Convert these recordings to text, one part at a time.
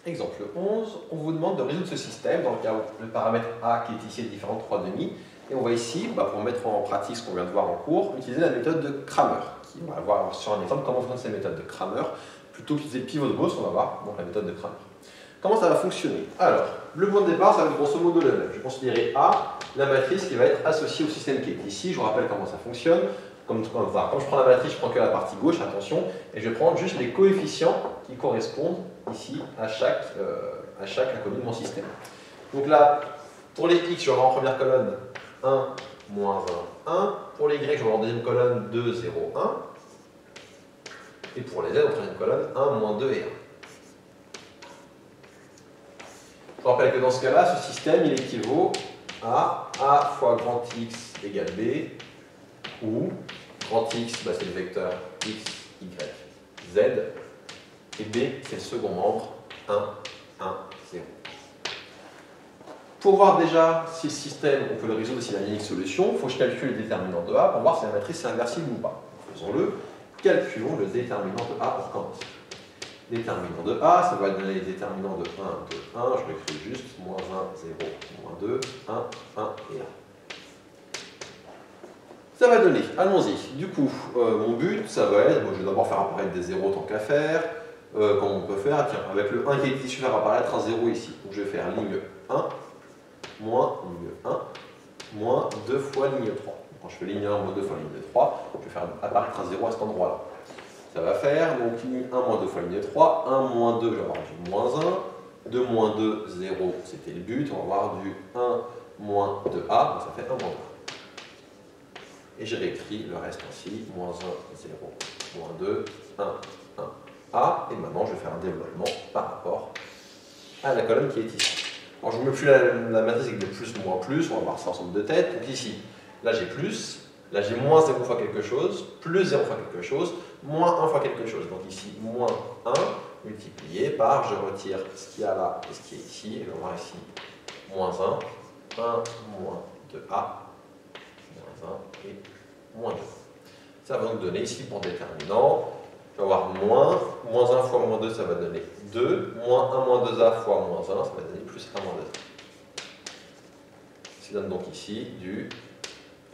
Exemple 11, on vous demande de résoudre ce système dans le cas où le paramètre A qui est ici est différent de 3,5. Et on va ici, pour mettre en pratique ce qu'on vient de voir en cours, utiliser la méthode de Cramer. On va voir sur un exemple comment fonctionne cette méthode de Cramer. Plutôt qu'utiliser pivot de Gauss, on va voir donc la méthode de Cramer. Comment ça va fonctionner? Alors, le point de départ, ça va être grosso modo le même. Je vais considérer A, la matrice qui va être associée au système qui est ici. Je vous rappelle comment ça fonctionne. Comme je prends la matrice, je prends que la partie gauche, attention, et je vais prendre juste les coefficients qui correspondent ici à chaque inconnu de mon système. Donc là, pour les x, je vais avoir en première colonne 1, moins 1, 1. Pour les y, je vais avoir en deuxième colonne 2, 0, 1. Et pour les z, en troisième colonne 1, moins 2 et 1. Je rappelle que dans ce cas-là, ce système, il équivaut à A fois grand X égale B, où grand X, c'est le vecteur X, Y, Z, et B, c'est le second membre, 1, 1, 0. Pour voir déjà si le système, on peut le résoudre s'il a une unique solution, il faut que je calcule le déterminant de A pour voir si la matrice est inversible ou pas. Faisons-le. Calculons le déterminant de A pour commencer. Déterminant de A, ça va donner les déterminants de 1, 2, 1, je l'écris juste, moins 1, 0, moins 2, 1, 1 et 1. Ça va donner, allons-y. Du coup, mon but, ça va être, je vais d'abord faire apparaître des zéros tant qu'à faire. Comment on peut faire? Tiens, avec le 1 qui est ici, je vais faire apparaître un 0 ici. Donc je vais faire ligne 1, moins ligne 1, moins 2 fois ligne 3. Quand je fais ligne 1 moins 2 fois ligne 3, je vais faire apparaître un 0 à cet endroit-là. Ça va faire, donc ligne 1 moins 2 fois ligne 3, 1 moins 2, je vais avoir du moins 1, 2 moins 2, 0, c'était le but, on va avoir du 1 moins 2a, donc ça fait 1 moins 2. Et je réécris le reste ainsi, moins 1, 0, moins 2, 1, 1, a, et maintenant je vais faire un développement par rapport à la colonne qui est ici. Alors je ne mets plus la matrice avec des plus, moins, plus, on va voir ça ensemble de tête, donc ici, là j'ai plus, là j'ai moins 0 fois quelque chose, plus 0 fois quelque chose, moins 1 fois quelque chose. Donc ici, moins 1 multiplié par, je retire ce qu'il y a là et ce qui est ici, et je vais voir ici, moins 1, 1 moins 2a, moins 1 et moins 2. Ça va nous donner ici pour déterminant, je vais avoir moins 1 fois moins 2, ça va donner 2, moins 1 moins 2a fois moins 1, ça va donner plus 1 moins 2a. Ça donne donc ici du,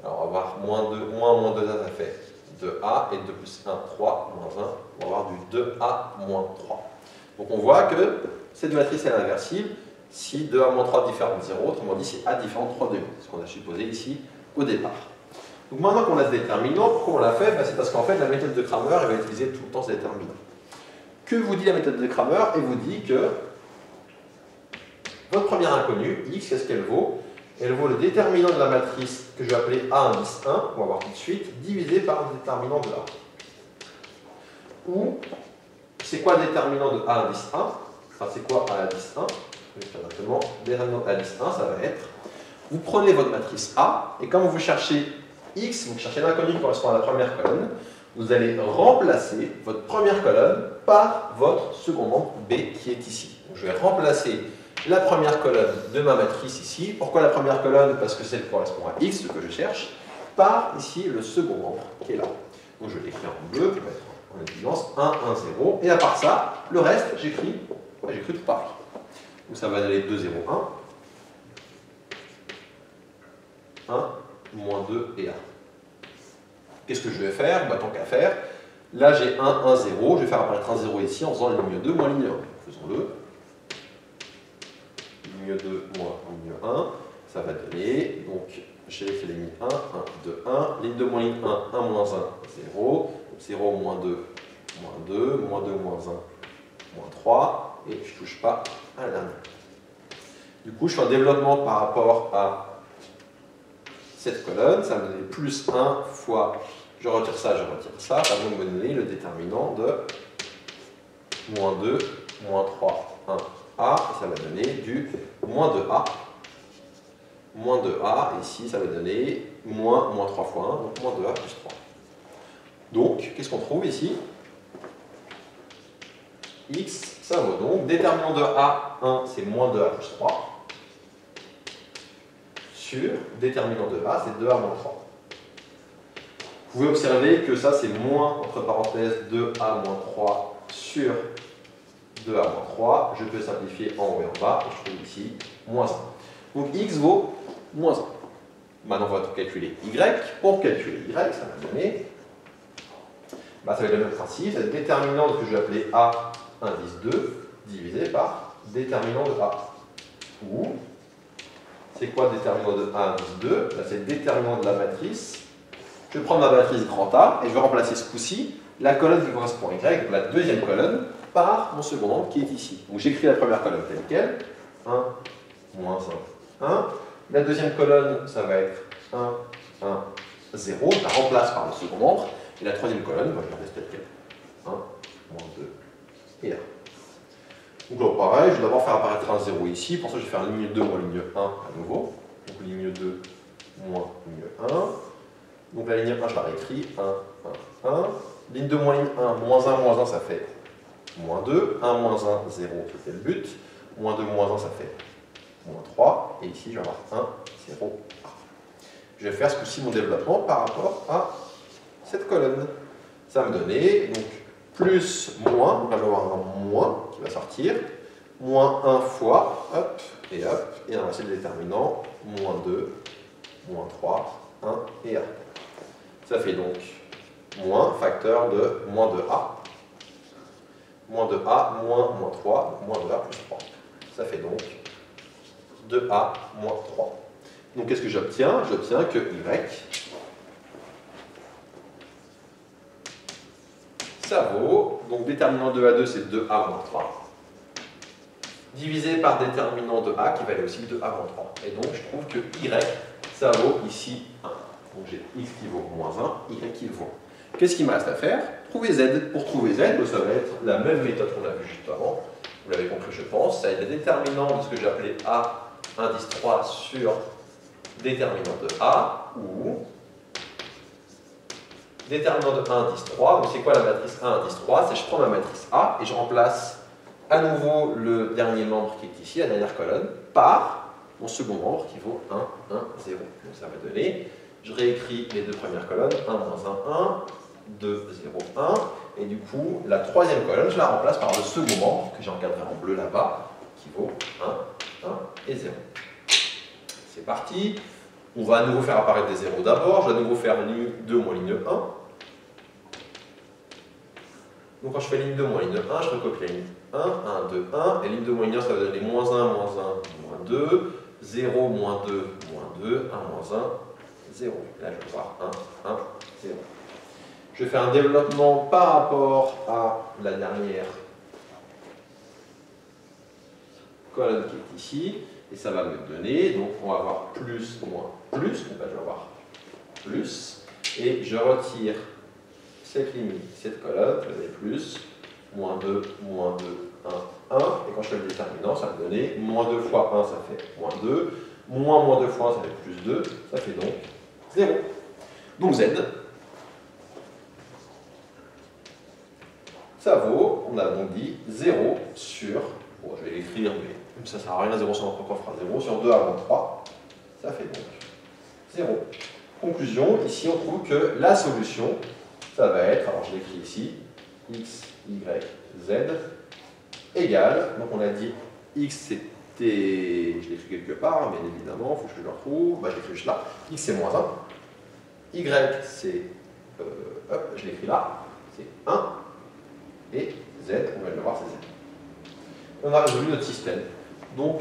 alors on va avoir moins 2a, ça fait 2a, et 2 plus 1, 3, moins 1, on va avoir du 2a moins 3. Donc on voit que cette matrice est inversible si 2a moins 3 diffère de 0, autrement dit si a différent de 3 demi, ce qu'on a supposé ici au départ. Donc maintenant qu'on a ce déterminant, pourquoi on l'a fait? C'est parce qu'en fait la méthode de Cramer elle va utiliser tout le temps ce déterminant. Que vous dit la méthode de Cramer? Elle vous dit que votre première inconnue, x, qu'est-ce qu'elle vaut? Elle vaut le déterminant de la matrice que je vais appeler A indice 1, on va voir tout de suite, divisé par le déterminant de A. Ou, c'est quoi le déterminant de A indice 1? Enfin, c'est quoi A indice 1? Je vais faire exactement, déterminant de A indice 1, ça va être, vous prenez votre matrice A, et quand vous cherchez x, vous cherchez l'inconnu qui correspond à la première colonne, vous allez remplacer votre première colonne par votre second membre B qui est ici. Donc, je vais remplacer la première colonne de ma matrice ici. Pourquoi la première colonne? Parce que celle qui correspond à x, ce que je cherche, par ici le second membre qui est là. Donc je l'écris en bleu, je vais mettre en évidence 1, 1, 0. Et à part ça, le reste, j'écris tout pareil. Donc ça va donner 2, 0, 1. 1, moins 2 et 1. Qu'est-ce que je vais faire? Tant qu'à faire, là j'ai 1, 1, 0. Je vais faire apparaître un 0 ici en faisant ligne 2 moins ligne 1. Faisons-le. Ligne 2 moins ligne 1, ça va donner, donc j'ai fait les lignes 1, 1, 2, 1, ligne 2 moins ligne 1, 1 moins 1, 0, 0 moins 2, moins 2, moins 2 moins 1, moins 3, et je ne touche pas à la dernière. Du coup, je fais un développement par rapport à cette colonne, ça me donne plus 1 fois, je retire ça, ça va me donner le déterminant de moins 2, moins 3, 1, A, et ça va donner du moins 2A. Moins 2A, et ici, ça va donner moins 3 fois 1, donc moins 2A plus 3. Donc, qu'est-ce qu'on trouve ici? X, ça vaut donc, déterminant de A1, c'est moins 2A plus 3, sur déterminant de A, c'est 2A moins 3. Vous pouvez observer que ça, c'est moins, entre parenthèses, 2A moins 3 sur 2A moins 3, je peux simplifier en haut et en bas, et je trouve ici moins 1. Donc x vaut moins 1. Maintenant, on va calculer y. Pour calculer y, ça va donner, ça va être le même principe, c'est le déterminant de ce que je vais appeler A indice 2 divisé par déterminant de A. Ou, c'est quoi le déterminant de A indice 2? C'est le déterminant de la matrice. Je vais prendre ma matrice grand A et je vais remplacer ce coup-ci la colonne qui correspond à Y, donc la deuxième colonne, par mon second nombre qui est ici. Donc j'écris la première colonne telle quelle, 1, moins 1, 1. La deuxième colonne, ça va être 1, 1, 0. Je la remplace par le second nombre. Et la troisième colonne, je la laisse telle quelle, 1, moins 2 et 1. Donc là, pareil, je vais d'abord faire apparaître un 0 ici. Pour ça, je vais faire ligne 2 moins ligne 1 à nouveau. Donc ligne 2 moins ligne 1. Donc la ligne 1, je la réécris, 1, 1, 1. Ligne 2 moins ligne 1, moins 1, ça fait moins 2. 1, moins 1, 0, c'était le but. Moins 2, moins 1, ça fait moins 3. Et ici, je vais avoir 1, 0, 1. Je vais faire ce coup-ci mon développement par rapport à cette colonne. Ça va me donner donc plus moins, donc là je vais avoir un moins qui va sortir, moins 1 fois, hop, et on va essayer le déterminant, moins 2, moins 3, 1 et 1. Ça fait donc moins facteur de moins 2a, moins 2a, moins 3, moins 2a plus 3. Ça fait donc 2a moins 3. Donc qu'est-ce que j'obtiens? J'obtiens que y, ça vaut, donc déterminant de A2 c'est 2A moins 3, divisé par déterminant de A qui valait aussi 2A moins 3. Et donc je trouve que y, ça vaut ici 1. Donc j'ai x qui vaut moins 1, y qui vaut 1. Qu'est-ce qu'il me reste à faire? Trouver z. Pour trouver z, ça va être la même méthode qu'on a vue juste avant. Vous l'avez compris, je pense. Ça va être le déterminant de ce que j'ai appelé A indice 3 sur déterminant de A, ou déterminant de 1 indice 3. Donc c'est quoi la matrice 1 indice 3? C'est je prends ma matrice A et je remplace à nouveau le dernier membre qui est ici, la dernière colonne, par mon second membre qui vaut 1, 1, 0. Donc ça va donner, je réécris les deux premières colonnes, 1, moins 1, 1, 2, 0, 1. Et du coup, la troisième colonne, je la remplace par le second membre que j'ai encadré en bleu là-bas, qui vaut 1, 1 et 0. C'est parti. On va à nouveau faire apparaître des zéros d'abord. Je vais à nouveau faire ligne 2 moins ligne 1. Donc quand je fais ligne 2 moins ligne 1, je recopie la ligne 1, 1, 2, 1. Et ligne 2 moins ligne 1, ça va donner moins 1, moins 1, moins 2. 0, moins 2, moins 2. 1, moins 1, 0. Et là, je vais voir 1, 1, 0. Je vais faire un développement par rapport à la dernière colonne qui est ici. Et ça va me donner, donc on va avoir plus, moins, plus, donc là je vais avoir plus, et je retire cette ligne, cette colonne, je vais donner plus, moins 2, 1, 1, et quand je fais le déterminant, ça va me donner moins 2 fois 1, ça fait moins 2, moins 2 fois 1, ça fait plus 2, ça fait donc 0. Donc z, ça vaut, on a donc dit 0 sur, bon je vais l'écrire, mais ça ne sert à rien, 0 sur notre coffre à 0, sur 2 à moins 3, ça fait donc 0. Conclusion, ici on trouve que la solution, ça va être, alors je l'écris ici, x, y, z, égale, donc on a dit x c'était, je l'écris quelque part, bien évidemment, il faut que je le retrouve, je l'écris juste là, x c'est moins 1, y c'est, hop, je l'écris là, c'est 1, et z, on va le voir, c'est z. On a résolu notre système. Donc,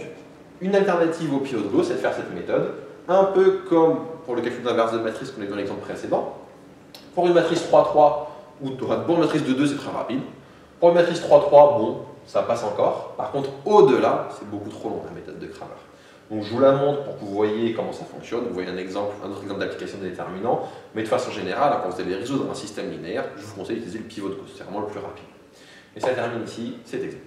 une alternative au pivot de Gauss, c'est de faire cette méthode, un peu comme pour le calcul d'inverse de matrice qu'on a vu dans l'exemple précédent. Pour une matrice 3-3, ou pour une matrice de 2, c'est très rapide. Pour une matrice 3-3, bon, ça passe encore. Par contre, au-delà, c'est beaucoup trop long, la méthode de Cramer. Donc, je vous la montre pour que vous voyez comment ça fonctionne. Vous voyez un autre exemple d'application des déterminants. Mais de façon générale, quand vous allez résoudre un système linéaire, je vous conseille d'utiliser le pivot de Gauss. C'est vraiment le plus rapide. Et ça termine ici cet exemple.